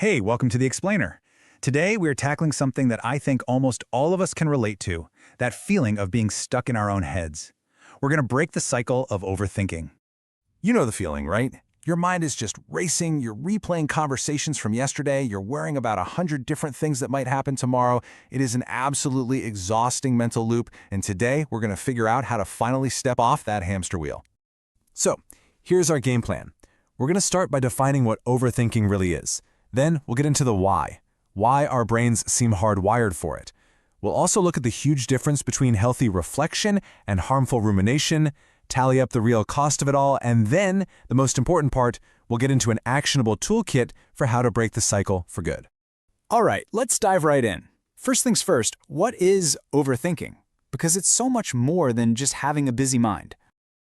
Hey, welcome to The Explainer. Today, we're tackling something that I think almost all of us can relate to, that feeling of being stuck in our own heads. We're going to break the cycle of overthinking. You know the feeling, right? Your mind is just racing, you're replaying conversations from yesterday, you're worrying about 100 different things that might happen tomorrow. It is an absolutely exhausting mental loop, and today we're going to figure out how to finally step off that hamster wheel. So, here's our game plan. We're going to start by defining what overthinking really is. Then we'll get into the why our brains seem hardwired for it. We'll also look at the huge difference between healthy reflection and harmful rumination, tally up the real cost of it all, and then, the most important part, we'll get into an actionable toolkit for how to break the cycle for good. All right, let's dive right in. First things first, what is overthinking? Because it's so much more than just having a busy mind.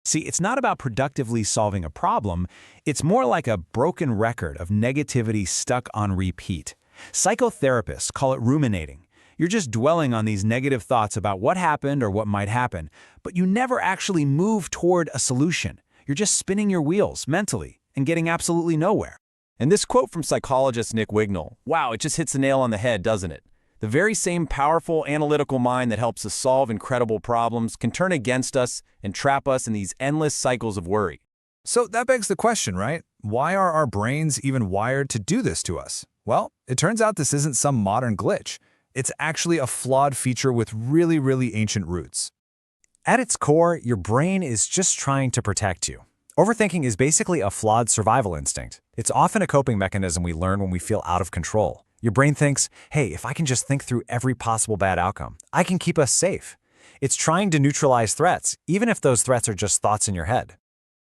See, it's not about productively solving a problem, it's more like a broken record of negativity stuck on repeat. Psychotherapists call it ruminating. You're just dwelling on these negative thoughts about what happened or what might happen, but you never actually move toward a solution. You're just spinning your wheels mentally and getting absolutely nowhere. And this quote from psychologist Nick Wignall, wow, it just hits the nail on the head, doesn't it? The very same powerful analytical mind that helps us solve incredible problems can turn against us and trap us in these endless cycles of worry. So that begs the question, right? Why are our brains even wired to do this to us? Well, it turns out this isn't some modern glitch. It's actually a flawed feature with really ancient roots. At its core, your brain is just trying to protect you. Overthinking is basically a flawed survival instinct. It's often a coping mechanism we learn when we feel out of control. Your brain thinks, hey, if I can just think through every possible bad outcome, I can keep us safe. It's trying to neutralize threats, even if those threats are just thoughts in your head.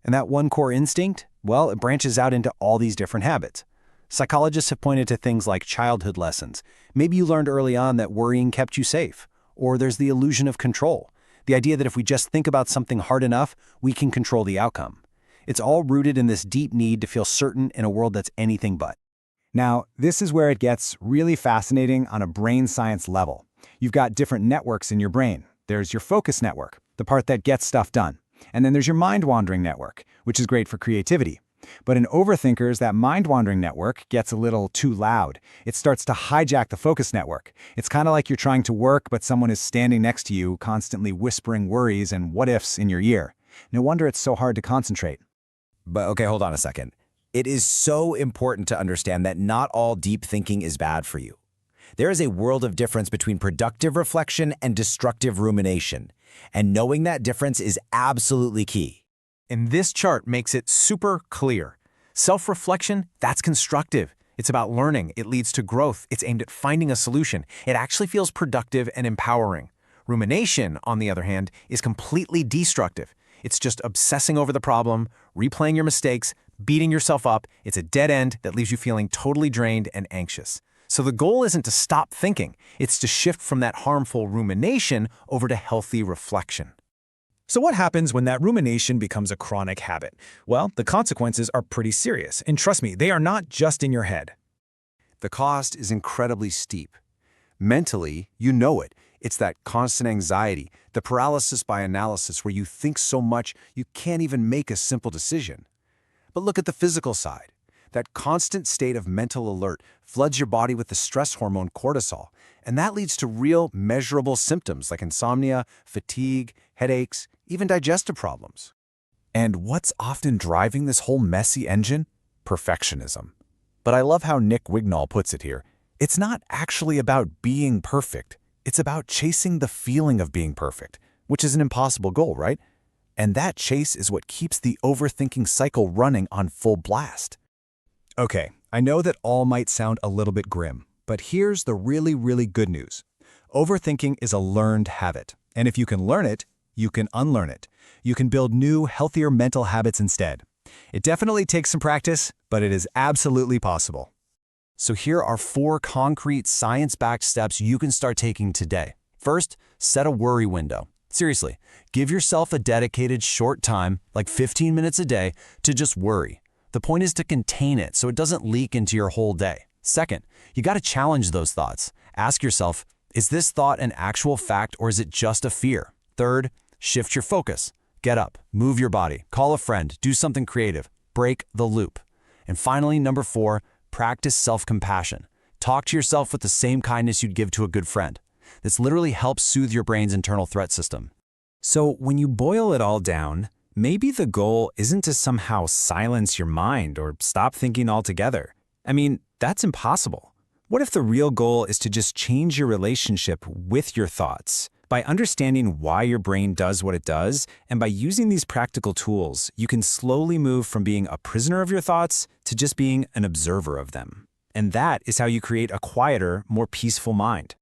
And that one core instinct, well, it branches out into all these different habits. Psychologists have pointed to things like childhood lessons. Maybe you learned early on that worrying kept you safe. Or there's the illusion of control, the idea that if we just think about something hard enough, we can control the outcome. It's all rooted in this deep need to feel certain in a world that's anything but. Now, this is where it gets really fascinating on a brain science level. You've got different networks in your brain. There's your focus network, the part that gets stuff done. And then there's your mind-wandering network, which is great for creativity. But in overthinkers, that mind-wandering network gets a little too loud. It starts to hijack the focus network. It's kind of like you're trying to work, but someone is standing next to you, constantly whispering worries and what-ifs in your ear. No wonder it's so hard to concentrate. But okay, hold on a second. It is so important to understand that not all deep thinking is bad for you. There is a world of difference between productive reflection and destructive rumination, and knowing that difference is absolutely key. And this chart makes it super clear. Self-reflection, that's constructive. It's about learning. It leads to growth. It's aimed at finding a solution. It actually feels productive and empowering. Rumination, on the other hand, is completely destructive. It's just obsessing over the problem, replaying your mistakes, beating yourself up. It's a dead end that leaves you feeling totally drained and anxious. So the goal isn't to stop thinking. It's to shift from that harmful rumination over to healthy reflection. So what happens when that rumination becomes a chronic habit? Well, the consequences are pretty serious. And trust me, they are not just in your head. The cost is incredibly steep. Mentally, you know it. It's that constant anxiety, the paralysis by analysis where you think so much you can't even make a simple decision. But look at the physical side. That constant state of mental alert floods your body with the stress hormone cortisol, and that leads to real, measurable symptoms like insomnia, fatigue, headaches, even digestive problems. And what's often driving this whole messy engine? Perfectionism. But I love how Nick Wignall puts it here. It's not actually about being perfect. It's about chasing the feeling of being perfect, which is an impossible goal, right? And that chase is what keeps the overthinking cycle running on full blast. Okay, I know that all might sound a little bit grim, but here's the really good news. Overthinking is a learned habit, and if you can learn it, you can unlearn it. You can build new, healthier mental habits instead. It definitely takes some practice, but it is absolutely possible. So here are 4 concrete, science-backed steps you can start taking today. First, set a worry window. Seriously, give yourself a dedicated short time, like 15 minutes a day, to just worry. The point is to contain it so it doesn't leak into your whole day. Second, you got to challenge those thoughts. Ask yourself, is this thought an actual fact or is it just a fear? Third, shift your focus. Get up, move your body, call a friend, do something creative, break the loop. And finally, number 4, Practice self-compassion. Talk to yourself with the same kindness you'd give to a good friend. This literally helps soothe your brain's internal threat system. So when you boil it all down, maybe the goal isn't to somehow silence your mind or stop thinking altogether. I mean, that's impossible. What if the real goal is to just change your relationship with your thoughts? By understanding why your brain does what it does, and by using these practical tools, you can slowly move from being a prisoner of your thoughts to just being an observer of them. And that is how you create a quieter, more peaceful mind.